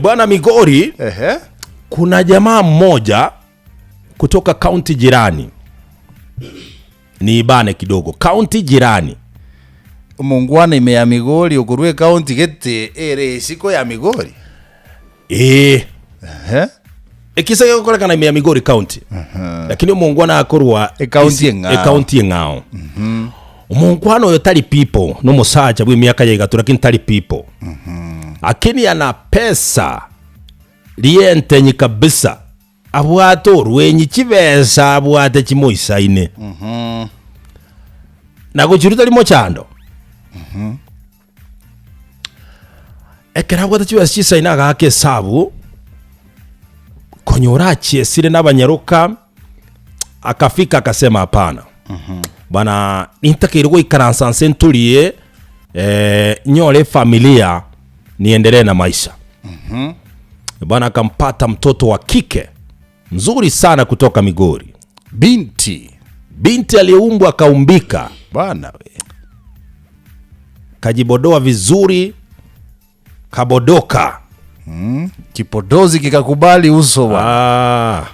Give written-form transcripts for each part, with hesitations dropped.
Bwana Migori, kuna jamaa mmoja kutoka kaunti jirani. Ni ibane kidogo, kaunti jirani. Mungwana ime ya Migori ukurue kaunti gete ere siko ya Migori. Kisa yako kana ime ya Migori kaunti. Lakini mungwana akorwa kaunti ngao. Mungwana yo tali people no musacha bwe myaka yegatu lakini tali people. Akini ana pesa lientenyi kabisa. Abwato rwenyi kibesa abwate kimoisaine. Nago chiruta limo chando. Ekera abwate kibesa kisaina gake sabu konyora chiesire n'abanyaruka akafika akasema hapana. Bana nitakirwo ikaransa sentulie nyole familia niendelee na maisha. Bana akampata mtoto wa kike mzuri sana kutoka Migori. Binti aliyeumbwa kaumbika bana we. Kajibodoa vizuri, kabodoka. Kipodozi kikakubali uso wa.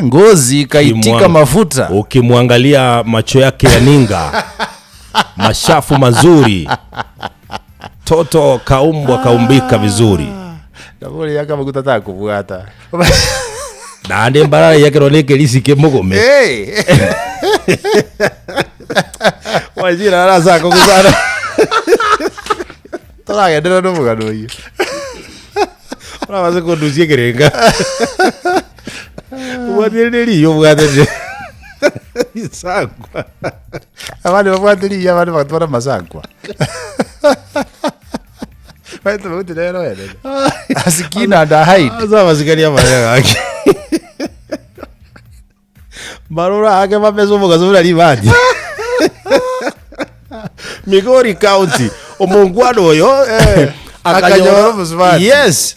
Ngozi kaitika mafuta. Ukimwangalia macho yake ya ninga. Mashafu mazuri. Toto kaumbwa kaumbika vizuri. Ndaburi yaka makutata kubuata. Nande mbarara yake roneke lisike mugome. Wajira araza kugusana. Tola ndero no mugano yi. Ora waze konduzie kerenga. Wadiri yo bwadere. Isangwa. Abandi babwadiri abandi batwara masangwa. Baito muti lero ene. Asikina da hide. Aza masikari amaya yake. Barora ake mapeso mugazura libadi. Migori County omungwano oyo akanyoro musubati. Yes.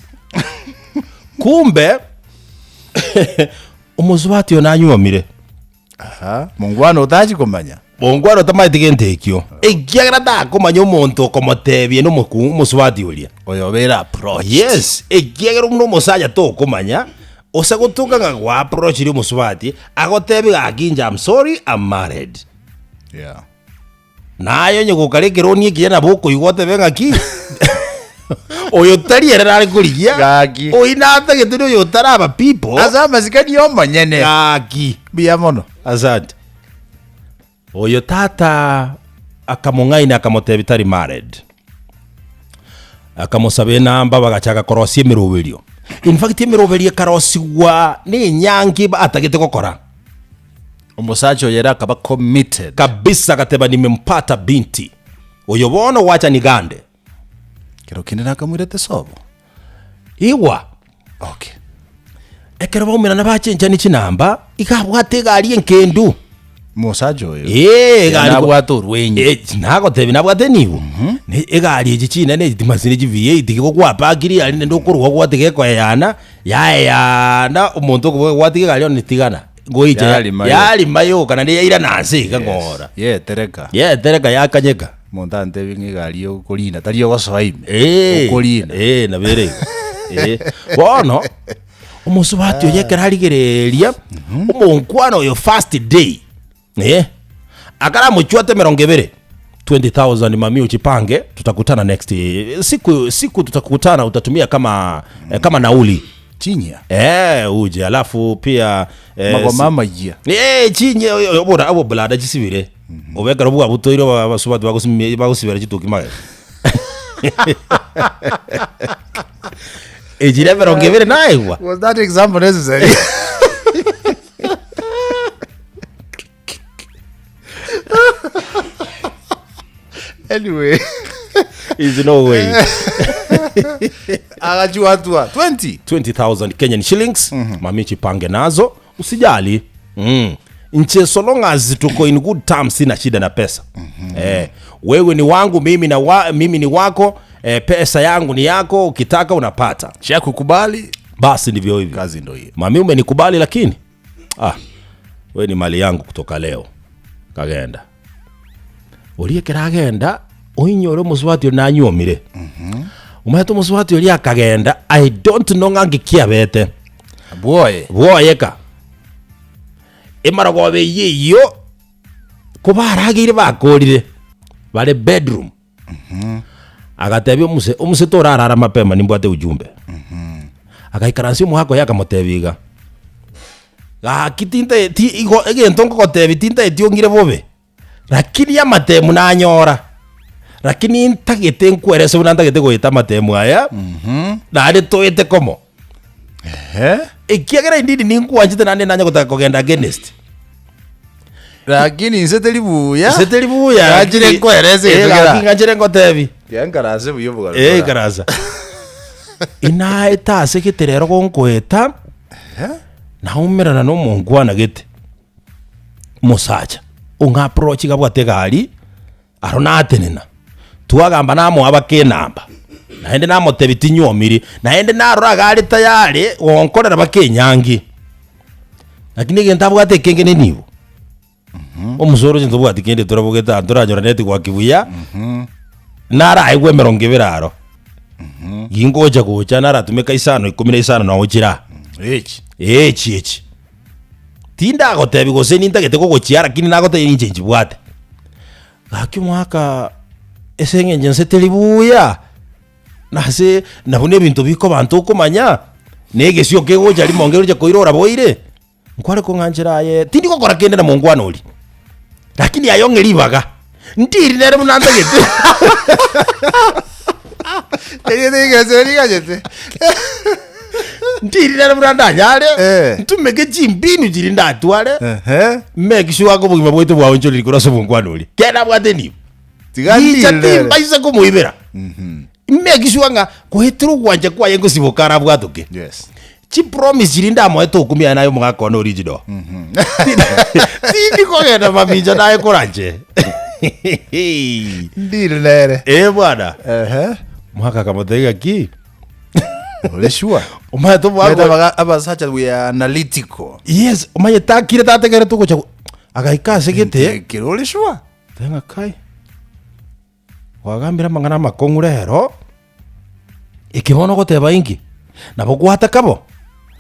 Kumbe omuzubati onanyumire. Mungwano utachi komanya. Mungwano tamaitike ntekyo. Egiagra da komanya omuntu komotebie no musubati ulia. Oyo bera approach. Yes, egiagra no musaja to komanya. Osagutunga ngwa approach ri musubati agotebi gakinja I'm sorry I'm married. Yeah. Nayo nyukarekero ni kijana boko igote benga ki. Oyo tari era kurigia. Gaki. Oinata getino yo taraba people. Azama zikani yo manyene. Gaki. Bia mono. Asante. Oyo tata akamungaina akamotebitari married. Akamusabe namba bagachaka korosi emiroberio. In fact emiroberio karosi wa ni nyangi ba atagete kokora. Umusacho yera akaba committed. Kabisa kateba nimempata binti. Oyo bono wacha nigande. Kero kinena akamwirete sobo. Iwa. Okay. Ekero bomera nabachenja ni kinamba ikabwate gari enkendu. Musacho yo. Gari nabwato rwenyi. Nago tebi nabwate niwo. Ne egari egichina ne dimasine gi V8 giko gwapagiri ali ndo kurwa gwatege kwa yana umuntu gwatege gari on tigana. Goije yali mayo kana ne ira nansi kangora. Tereka yakanyeka. Montante bingi gari yo kolina tariyo gosoime. Kolina. Na bere. Bono omusubati oyekera haligereria omunkwano yo first day. Akara muchwate 20,000 mami uchipange tutakutana next siku tutakutana utatumia kama nauli chinya uje alafu pia mama yia chinya obora abo blada gisibire obekara bwa butoiro abasubati bagusibira kituki maye ejire 20,000 naigwa. Was that example necessary? Anyway, is no way. Agajua tua 20,000 Kenyan shillings. Mami chipange nazo usijali. Nche so long as tuko in good terms sina shida na pesa. Wewe ni wangu mimi ni wako. Pesa yangu ni yako, ukitaka unapata. Chia kukubali basi ndivyo hivi. Kazi ndio hiyo. Mami umenikubali lakini wewe ni mali yangu kutoka leo. Kagenda. Uliye kiragenda oinyoro muswati onanyomire. umaito muswati uri akagenda I don't know ngangikia bete boye ka imarago beyiyo kubaragire bakorire bare bedroom agatebyo umuse torarara mapema nimbwate ujumbe akaikaransi muhako yakamotebiga kitinta ti igo egentongo kotebi tinta etiongire bobe lakini ya matemu na nyora lakini ntagete nkwerese una ntagete goita matemu aya na ade toyete komo ikiagera indidi ninkuanjite nane nanya kutaka kugenda against lakini setelibuya ngajire nkwerese ngajire ngotebi yangarase buyobuga karaza ina eta sekiterero gonkweta na umerana no mungwana gete musacha unga approach gabwate gari arona atenena tuagamba namo abakenamba naende namo tebiti nyomiri naende narora gari tayari wonkorera bakenyangi lakini genta bwate kengene nibo omusoro jinzo bwate kende turabugeta turajora neti kwa kibuya nara aigwe 20 gingoja gocha nara tumeka isano 15 na ochira echi tinda gotebi gose ninta gete ko gochiara kini nagote ninje njibwate gaki mwaka esenge njense telibuya nase nabone bintu biko bantu komanya nege sio kego jali mongero je koirora boire nkware ko nganjira ye tindi ko kora kende na mongwana oli lakini ayongeri baga ndiri nere munanta gete ndiri nere munanta nyale ntumeke jimbinu jiri ndatwale meki shuwa ko bugima bwete bwa onjoli kora so mongwana oli kena bwate ni tigandi baisa ko muibera meki shuwa nga ko hetru gwanje kwa yengo sibokara bwatuke chi promise jiri ndamo eto kumia nayo mwako no original tindi ko genda mabija nayo koranje ndiri nere bwana mwaka kamotega ki ole sure umato bwa abasacha we analytical yes umaye takire tategere tuko cha agaikase gete kirole sure tenga kai wagambira mangana makongurero ikibono goteba ingi nabo gwata kabo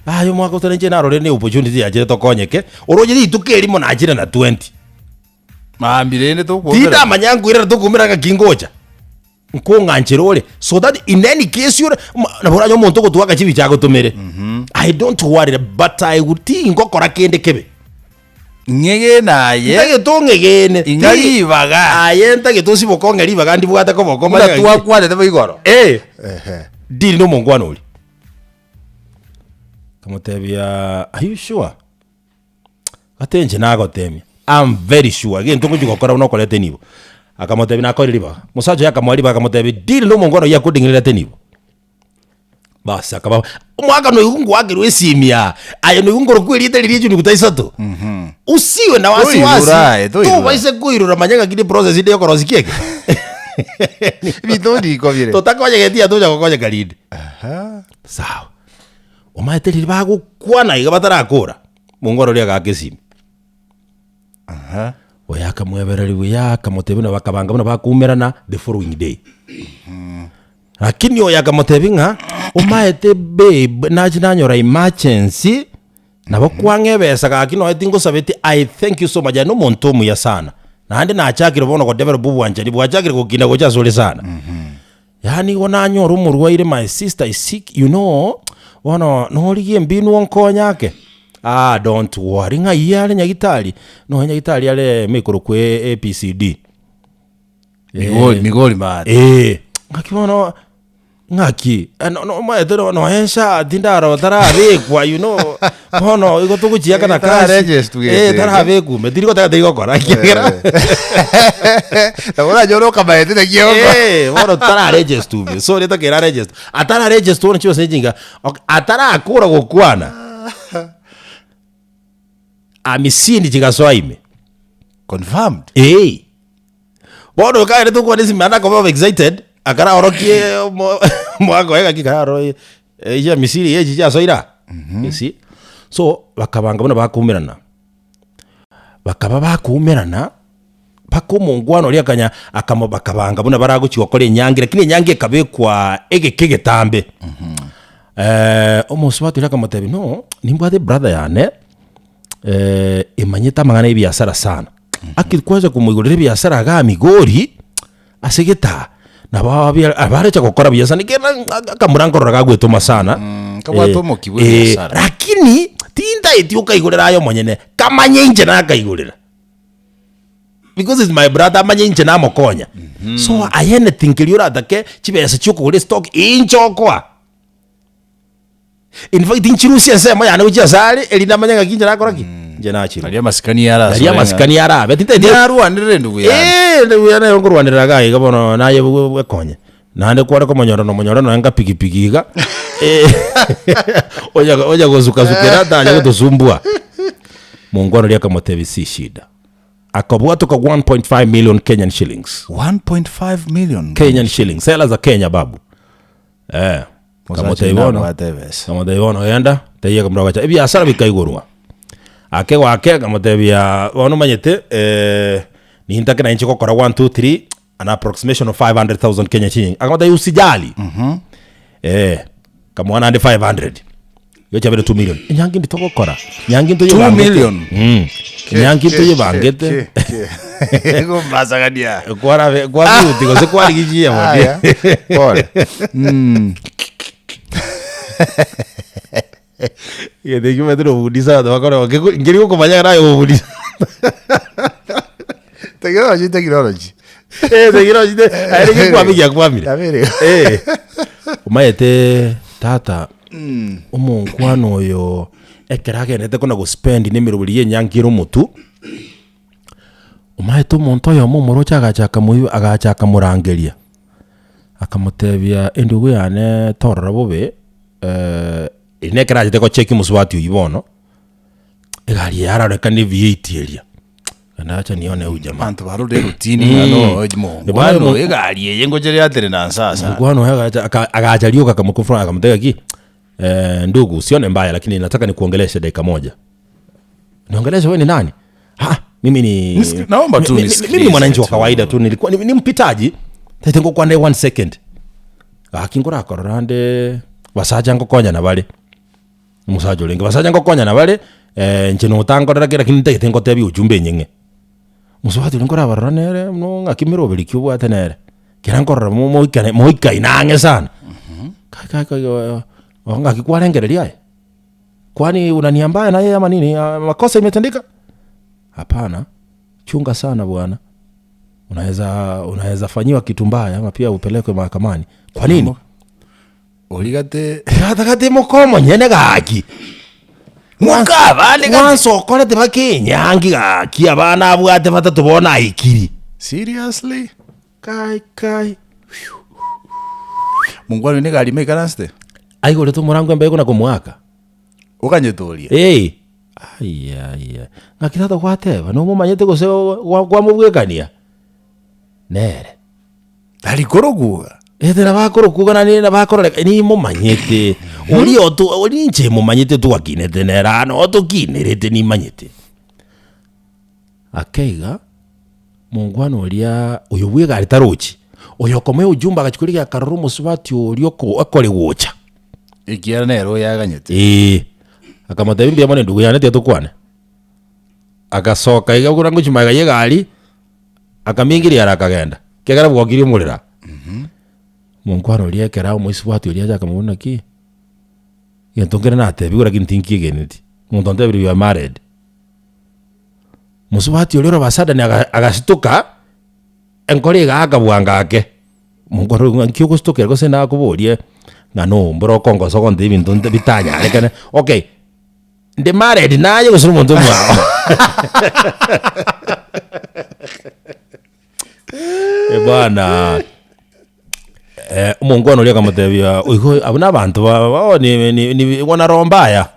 ayo mwaka utanenje narore ne opportunity yaje tokonyeke oroje itukeri mo najira na 20 mambirene to tida manyangu ira tukumira ka kingoja nkongancherole so that in any case you nabora nyo muntu gutwaka chibi chago tumere I don't worry but I would think ngokora kende kebe ngege naye ndage tongegene ingali baga ayenta ke tosibo kongeri baga ndi bwata ko boko mara tuwa kwade tebo igoro dili no mongwana oli kamotebia are you sure atenje nago temi I'm very sure again tongo gukora uno kolete nibo akamotebi na ko riba musajo yakamwali bakamotebi dili no mongwana ya kudingirira tenibo basa kaba umwaka no yungu wagirwe simia ayo no yungu rokwirite lirije ni kutaisatu usiwe na wasiwasi to baise kuirura manyanga kidi process ide yoko rozikieke bitodi ko vire totakoje getia tuja kokoje kalide sawa umaeteli bago kwana iga batarakura mungoro ria gakesimi oyaka mwebereri uyaka motebi na bakabanga bana bakumerana the following day lakini oyaka motebi nga umaete babe najinanyora emergency nabo kwangebesa gakino etingo sabeti I thank you so much no muntu muya sana nandi nachakire bono ko develop bwanje ni bwachakire kugina gocha sole sana yani wona nyora umurwaire my sister is sick you know wono norigie mbinu onkonyake don't worry nga yale nyagitali no nyagitali yale mikoro kwe APCD migoli man ngakibono ngaki no maetero no hensha tindaro tarabekwa you know hono iko tukuchia kana cash tarabeku metiri kota tiko kora kigera tabona joro kama etete kioko wono tara register so leta kera register atara register no chiwo sejinga atara akura gokwana amisindi chigaswaime confirmed bono kaere tukwa nisi mana ko excited akara orokie mwako ega kikaro ya misiri yeji ya soira si so bakabanga bana bakumirana bakaba bakumirana pako mungwano ria kanya akamobakabanga buna baraguchiwa kore nyangi lakini nyangi kabekwa ege tambe omuswatu ria kamotebi no nimbwate brother yane imanyita magana ibiasara sana akikwaza kumugurira ibiasara ga migori asigeta na abarecha gukora biasara nikena akamurangorora gagwetuma sana kabwatomo kibwe biasara lakini tinda itiuka igurira ayo monyene kamanyenje na akaigurira because it's my brother amanyenje na mokonya so ayene thinkiriura atake chibesa chuko gure stock inchokwa in fact inchirusia sema yana uchi asali elina manyanga kinja nakoraki nje nachi ali maskani yara betite ndi aruanire ndugu yana ndugu yana yongorwanira gayi gabono naye wekonye nande kwara ko monyoro anga pikipikiga oja gozuka zukera tanya kutusumbua mungwano lia kamotebi si shida akabwa toka 1.5 million Kenyan shillings 1.5 million Kenyan shillings sela za Kenya babu kama taibono yenda taiye kamrawacha ibi asara bikaigurwa ake wake kama tebia wano manyete ni hintake na inchi kokora 1 2 3 an approximation of 500,000 Kenya shillings akama tayi usijali kama 100 yocha vile 2 million nyangi nditoko kora nyangi ndo 2 million nyangi ndo yebangete ego basagadia kwa uti ko se kwa ligijia mode pole ye de kimetro metro budisa do bakora ngiri ko kumanya nayo budisa technology technology ari kwa migi akwamira umayete tata umunkwano oyo ekerage nete kona go spend ne mirubuli nyankiro mutu umayete umuntu oyo mumorocha agachaka murangeria akamutebia endugu yane torora bobe inekeraje teko cheki muswati uyibono egari yara reka ni V8 elia kana acha nione huyu jamaa bantu barude rutini ano ojmo bwana egari yengoje yatere na sasa bwana agacha lioka kama kufura akamtega ki ndugu sione mbaya lakini nataka nikuongeleshe dakika moja niongeleshe wewe ni nani mimi ni naomba tu mimi ni mwananchi wa kawaida tu nilikuwa ni mpitaji taitengo kwa 1 second akingora korande basaja ngokonya na bale musajo lenge basaja ngokonya na bale nchino utangorera kira kinite tengo tebi ujumbe nyenge muswati ngora baranere no ngakimiro belikyo bwatenere kira ngorera moika inange sana kai wanga kikwarengereria kwani unaniambia na yeye ama nini makosa imetendeka hapana chunga sana bwana unaweza fanyiwa kitu mbaya ama pia upelekwe mahakamani kwa nini oligate atakate mokomo nyene gaki mwakabale kanso kolete bakinyangi gaki abana abwate batatu bona ikiri seriously kai mungwano ne gali mekanaste aigole to murango mbe kuna kumwaka ukanyetoria aya ngakitata kwateba no mumanyete gose kwa mubwekania nere alikoroguga etera bakorokuga na ni bakorore ni mumanyete oli nche mumanyete tu akinete nera no to kinerete ni manyete akeiga mungwano olia uyo bwega alitarochi uyo komwe ujumba akachukulia karuru musubati ulioko akore wocha ikiara nero yaganyete akamatabimbia mone ndugu yanete tukwane agasoka igakura nguchimaga yegali akamingiria arakagenda kegara bwogiri mulira munkwano liekera umuisubati uliaja akamubona ki yentongera nate bigura kintinki geneti muntu ndebiri you are married musubati uliro basada ni agashituka enkori gakabwanga ake munkwano nkyo gustokera gose na kuborie ngano mboro kongo soko ndibi ndonde bitanya rekane okay ndi married naye gusuru muntu mwaho bwana umungwano lia kamutebia uiko abuna abantu ba ni wana rombaya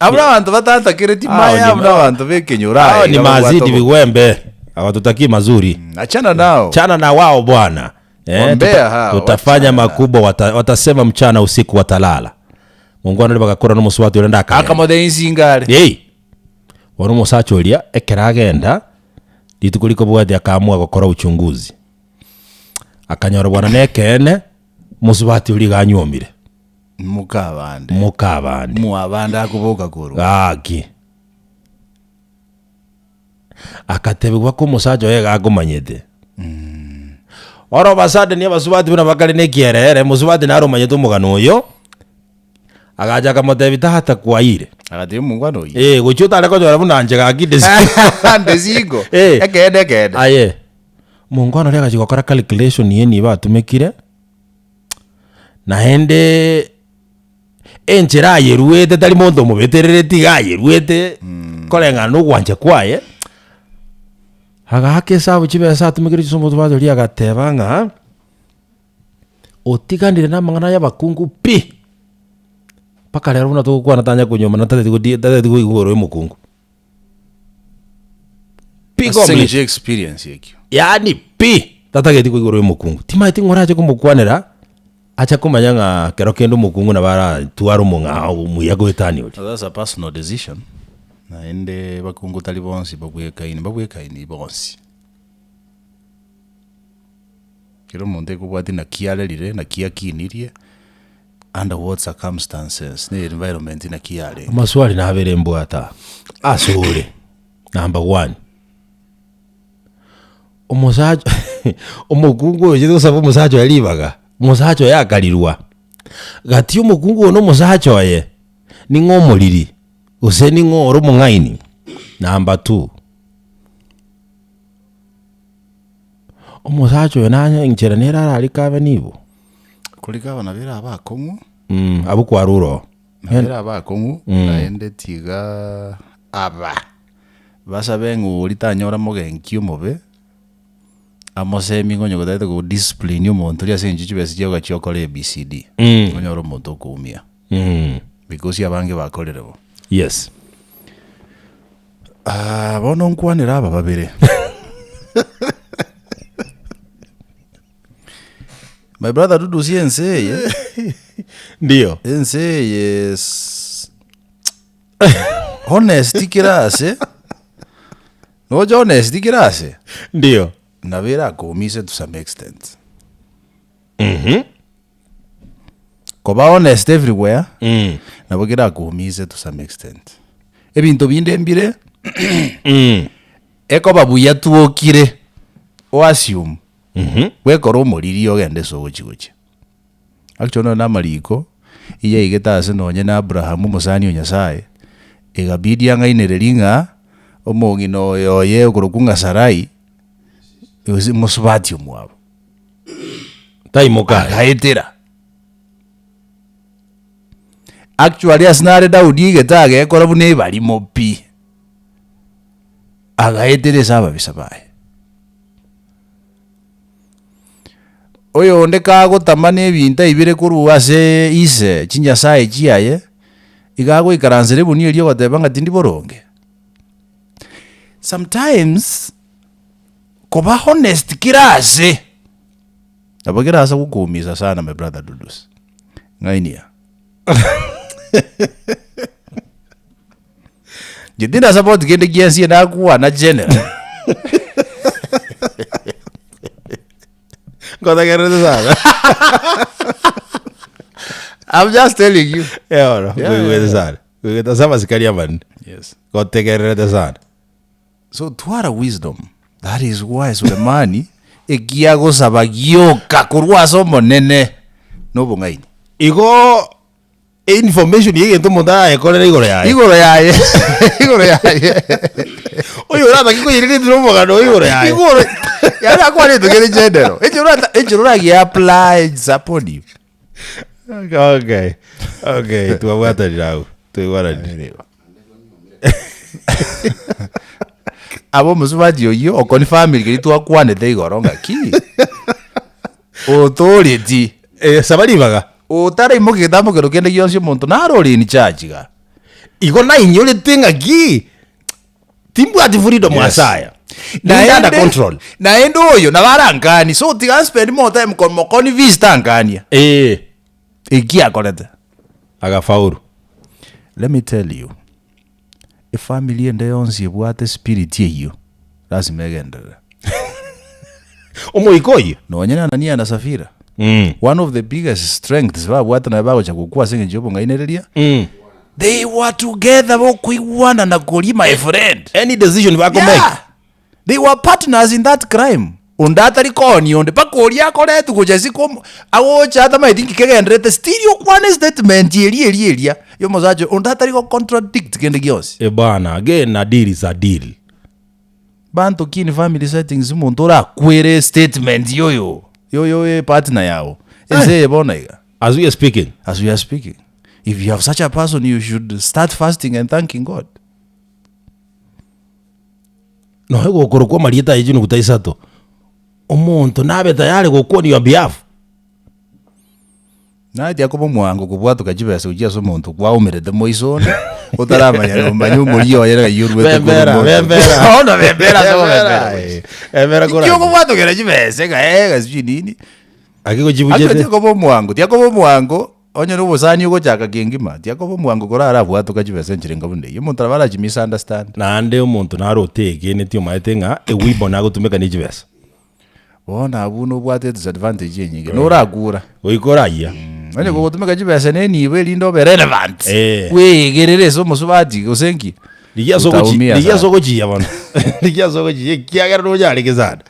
abuna abantu batantakire timaya abuna abantu bekenyura ni mazidi bigwembe awatutaki mazuri achana nao chana na wao bwana tutafanya makubwa watasema mchana usiku watalala mungwano bagakora no muswati urenda akamode insingare wano musacho lia ekeragenda Litukuliko bwate akaamua gukora uchunguzi. Akanyora bwana nekene musubati uri ganyomire. Mukabande. Muabanda akuboka kuru. Aki. Akatebwa ko musajo ye gagumanyete. Oro basade ni abasubati bina bakali nekierere musubati naro manyeto mugano yo. Agaja kamotebita hata kwaire. Agati mungwano yi. Guchuta areko jora bunanje gagidesi. Ndezigo. Ekede. Aye. Mungwano rega chikokora calculation yeni batumekire. Naende enchera yeruete tali mondo mubeterere tiga yeruete kolenga no gwanje kwaye. Agake sabu chibesa atumekire chisomo tubado ria gatebanga. Otigandire na mangana ya bakungu pi. Paka lero una tukukwana tanya kunyoma na tate tigo igoro emukungu. Pigo me experience yekyo. Yani pi tata tigo igoro emukungu. Tima itingoraje kumukwanera acha kumanyanga kero kendo mukungu na bara tuaro munga muyago etani uli. That's a personal decision. Na ende bakungu talibonsi babwekaini bonsi. Kero monde kubwati na kialelire na kiakinirie. Under what circumstances the environment in a kiale. Maswali na habere mbwata. Asure. Number 1. Omusajo omukungu yito sabo musajo yalibaga. Musajo yakalirwa. Gati omukungu no musajo ye. Ni ngomuliri. Use ni ngoro mungaini. Number 2. Omusajo nanya incheranera alikava nibo. Kulikawa na vera abakongu abu kwaruro vera abakongu naende tiga aba basabengu ulitanyora mogenkyo mobe amosemi ngonyo gotete ku discipline omuntu ria senji chibesi cyo gachokora ABCD ngonyoro omuntu kumia because yabange bakorerebo. Yes. Bono nkwanira aba babere. My brother Dudu si enseye. Ndio. Enseye honesty kirase. Nojo honesty kirase. Ndio. Na vera kuumise to some extent. Koba honest everywhere. Na bogira kuumise to some extent. Ebintu binde mbire. Eko babuya tuokire. O assume. Wekoro moriri ogende so gochi. Actually na mariko iye igeta nonye na Abraham musani onyasaye igabidi angainerelinga omongino yoye okurukunga Sarai uzi musubati omwabo taimoka haitira. Actually asnare Daudi igeta gekora bune bali mopi agaitere saba bisabaye. Oyo ndeka gotamane ebinta ibire kuruase ise chinyasaye chiaye igago ikaranzere buni elio gotebanga tindi boronge. Sometimes koba honest kirase abagirasa kukumiza sana my brother Dudus ngainia. Jidina support gende giansi na kuwa na general. I'm just telling you. Yes. So twara wisdom. That is why Sulemani egiago sabagioka kurwaso monene no bongaini. Igo information yeye ento monda ekolera igoro yaye. Igoro yaye. Oyo rata kiko yiriri dromo gano igoro yaye. Igoro. Yara kwa ni tugere general. Ejurura gi apply zaponi. Okay, tuwata dirau. Tuwara dirau. Abo musubati yo okoni family kiri twakwane te igoro ngaki. Authority. Sabali baga. Utara imoke tamo kero kende yonse muntu narori ni charge ga. Igo na inyole tenga gi. Timbu ati freedom asaya. Na under control. Na endo oyo na barangani so tiga spend more time kon mokoni vista angania. Igia koleta. Agafauru. Let me tell you. A family and yonse bwate spirit ye you. lazima egendere omoikoyi nonyene nani anasafira one of the biggest strengths babwata na bagocha gukwa singe jobo ngainereria they were together bokuiwana na koli my friend any decision bako make they were partners in that crime undatari koni onde pakoli akoretu kujasi kom awocha ata mai think kegendrete still one statement elia yo mozacho undatari ko contradict kende gios bana again na deal is a deal bantu kini family settings muntu ora kwere statement yoyo partner yao eze bonaiga as we are speaking if you have such a person you should start fasting and thanking God no hego korokwa marieta ejino kutaisato omuntu nabe tayari gukwo ni on behalf na dia ko mwango kubwatu kajibesa ujia so muntu kwa umirete moisone utaramanya no manyu muriyo yera yurwe bembera ona bembera so bembera kora yo kubwatu kera jibese ga nini akiko jibujete dia ko mwango onye no bosani uko chaka kingima dia ko mwango kora arabwatu kajibesa njirenga bunde yo muntu abara misunderstand na ande umuntu naroteke ne tio maetenga ewibo na gutumeka ni jibesa bona abuno bwate disadvantage yenyinge noragura oikoraya onye ko gutumeka jibesa ne niwe lindo be relevant wegerere so musubati usengi liya soko jia bana liya soko jia kiagera no yari kezana